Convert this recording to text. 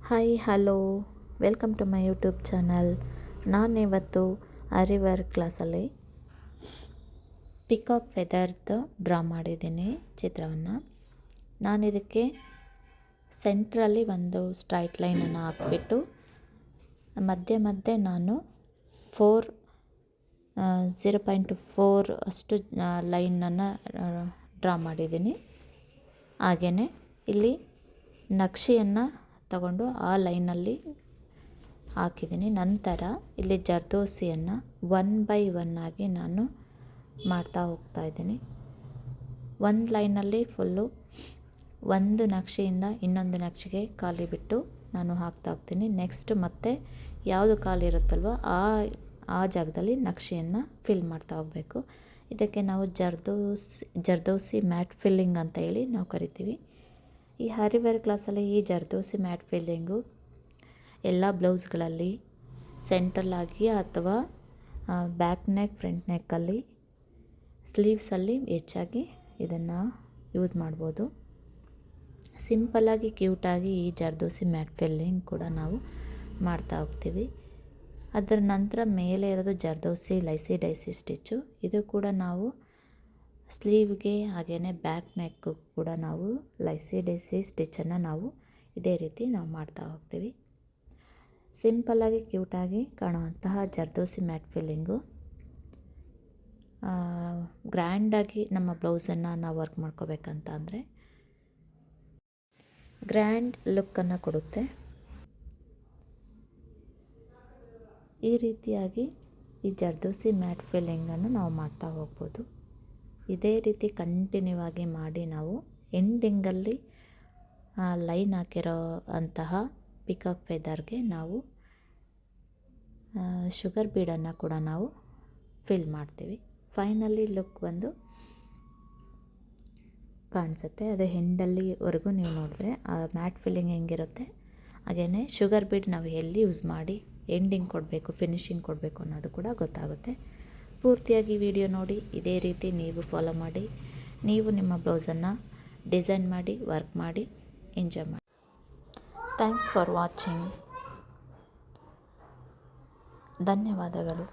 Hi hello welcome to my YouTube channel. ನಾನಿವತ್ತು ಆರಿವರ್ಕ್ ಕ್ಲಾಸಲ್ಲಿ ಪಿಕಾಕ್ ಫೆದರ್ದು ಡ್ರಾ ಮಾಡಿದ್ದೀನಿ ಚಿತ್ರವನ್ನು. ನಾನಿದಕ್ಕೆ ಸೆಂಟ್ರಲ್ಲಿ ಒಂದು ಸ್ಟ್ರೈಟ್ ಲೈನನ್ನು ಹಾಕ್ಬಿಟ್ಟು ಮಧ್ಯೆ ನಾನು 0.4 ಅಷ್ಟು ಲೈನನ್ನು ಡ್ರಾ ಮಾಡಿದ್ದೀನಿ. ಹಾಗೆಯೇ ಇಲ್ಲಿ ನಕ್ಷೆಯನ್ನು ತಗೊಂಡು ಆ ಲೈನಲ್ಲಿ ಹಾಕಿದ್ದೀನಿ. ನಂತರ ಇಲ್ಲಿ ಜರ್ದೋಸಿಯನ್ನು 1 by 1 ಆಗಿ ನಾನು ಮಾಡ್ತಾ ಹೋಗ್ತಾ ಇದ್ದೀನಿ. ಒಂದು ಲೈನಲ್ಲಿ ಫುಲ್ಲು ಒಂದು ನಕ್ಷೆಯಿಂದ ಇನ್ನೊಂದು ನಕ್ಷೆಗೆ ಖಾಲಿ ಬಿಟ್ಟು ನಾನು ಹಾಕ್ತಾ ಹೋಗ್ತೀನಿ. ನೆಕ್ಸ್ಟ್ ಮತ್ತೆ ಯಾವುದು ಖಾಲಿ ಇರುತ್ತಲ್ವ ಆ ಜಾಗದಲ್ಲಿ ನಕ್ಷೆಯನ್ನು ಫಿಲ್ ಮಾಡ್ತಾ ಹೋಗಬೇಕು. ಇದಕ್ಕೆ ನಾವು ಜರ್ದೋಸಿ ಮ್ಯಾಟ್ ಫಿಲ್ಲಿಂಗ್ ಅಂತ ಹೇಳಿ ನಾವು ಕರಿತೀವಿ. ಈ ಆರಿವರ್ಕ್ ಕ್ಲಾಸಲ್ಲಿ ಈ ಜರ್ದೋಸಿ ಮ್ಯಾಟ್ ಫಿಲ್ಲಿಂಗು ಎಲ್ಲ ಬ್ಲೌಸ್ಗಳಲ್ಲಿ ಸೆಂಟ್ರಲ್ಲಾಗಿ ಅಥವಾ ಬ್ಯಾಕ್ ನೆಕ್ ಫ್ರಂಟ್ ನೆಕ್ಕಲ್ಲಿ ಸ್ಲೀವ್ಸಲ್ಲಿ ಹೆಚ್ಚಾಗಿ ಇದನ್ನು ಯೂಸ್ ಮಾಡ್ಬೋದು. ಸಿಂಪಲ್ಲಾಗಿ ಕ್ಯೂಟಾಗಿ ಈ ಜರ್ದೋಸಿ ಮ್ಯಾಟ್ ಫಿಲ್ಲಿಂಗ್ ಕೂಡ ನಾವು ಮಾಡ್ತಾ ಹೋಗ್ತೀವಿ. ಅದರ ನಂತರ ಮೇಲೆ ಇರೋದು ಜರ್ದೋಸಿ ಲೈಸಿ ಡೈಸಿ ಸ್ಟಿಚ್ಚು. ಇದು ಕೂಡ ನಾವು ಸ್ಲೀವ್ಗೆ ಹಾಗೆಯೇ ಬ್ಯಾಕ್ ನೆಕ್ಕು ಕೂಡ ನಾವು ಲೈಸಿ ಡೈಸಿ ಸ್ಟಿಚ್ಚನ್ನು ನಾವು ಇದೇ ರೀತಿ ನಾವು ಮಾಡ್ತಾ ಹೋಗ್ತೀವಿ. ಸಿಂಪಲ್ಲಾಗಿ ಕ್ಯೂಟಾಗಿ ಕಾಣುವಂತಹ ಜರ್ದೋಸಿ ಮ್ಯಾಟ್ ಫಿಲ್ಲಿಂಗು ಗ್ರ್ಯಾಂಡಾಗಿ ನಮ್ಮ ಬ್ಲೌಸನ್ನು ನಾವು ವರ್ಕ್ ಮಾಡ್ಕೋಬೇಕಂತ ಅಂದರೆ ಗ್ರ್ಯಾಂಡ್ ಲುಕ್ಕನ್ನು ಕೊಡುತ್ತೆ. ಈ ರೀತಿಯಾಗಿ ಈ ಜರ್ದೋಸಿ ಮ್ಯಾಟ್ ಫಿಲ್ಲಿಂಗನ್ನು ನಾವು ಮಾಡ್ತಾ ಹೋಗ್ಬೋದು. ಇದೇ ರೀತಿ ಕಂಟಿನ್ಯೂ ಆಗಿ ಮಾಡಿ ನಾವು ಎಂಡಿಂಗಲ್ಲಿ ಲೈನ್ ಹಾಕಿರೋ ಅಂತಹ ಪಿಕಾಕ್ ಫೆದರ್ಗೆ ನಾವು ಶುಗರ್ ಬೀಡನ್ನು ಕೂಡ ನಾವು ಫಿಲ್ ಮಾಡ್ತೀವಿ. ಫೈನಲಿ ಲುಕ್ ಒಂದು ಕಾಣಿಸುತ್ತೆ. ಅದು ಎಂಡಲ್ಲಿವರೆಗೂ ನೀವು ನೋಡಿದ್ರೆ ಆ ಮ್ಯಾಟ್ ಫಿಲ್ಲಿಂಗ್ ಹೆಂಗಿರುತ್ತೆ ಹಾಗೆಯೇ ಶುಗರ್ ಬೀಡ್ ನಾವು ಎಲ್ಲಿ ಯೂಸ್ ಮಾಡಿ ಎಂಡಿಂಗ್ ಕೊಡಬೇಕು, ಫಿನಿಶಿಂಗ್ ಕೊಡಬೇಕು ಅನ್ನೋದು ಕೂಡ ಗೊತ್ತಾಗುತ್ತೆ. ಪೂರ್ತಿಯಾಗಿ ವಿಡಿಯೋ ನೋಡಿ ಇದೇ ರೀತಿ ನೀವು ಫಾಲೋ ಮಾಡಿ ನೀವು ನಿಮ್ಮ ಬ್ಲೌಸನ್ನು ಡಿಸೈನ್ ಮಾಡಿ ವರ್ಕ್ ಮಾಡಿ ಎಂಜಾಯ್ ಮಾಡಿ. Thanks for watching. ಧನ್ಯವಾದಗಳು.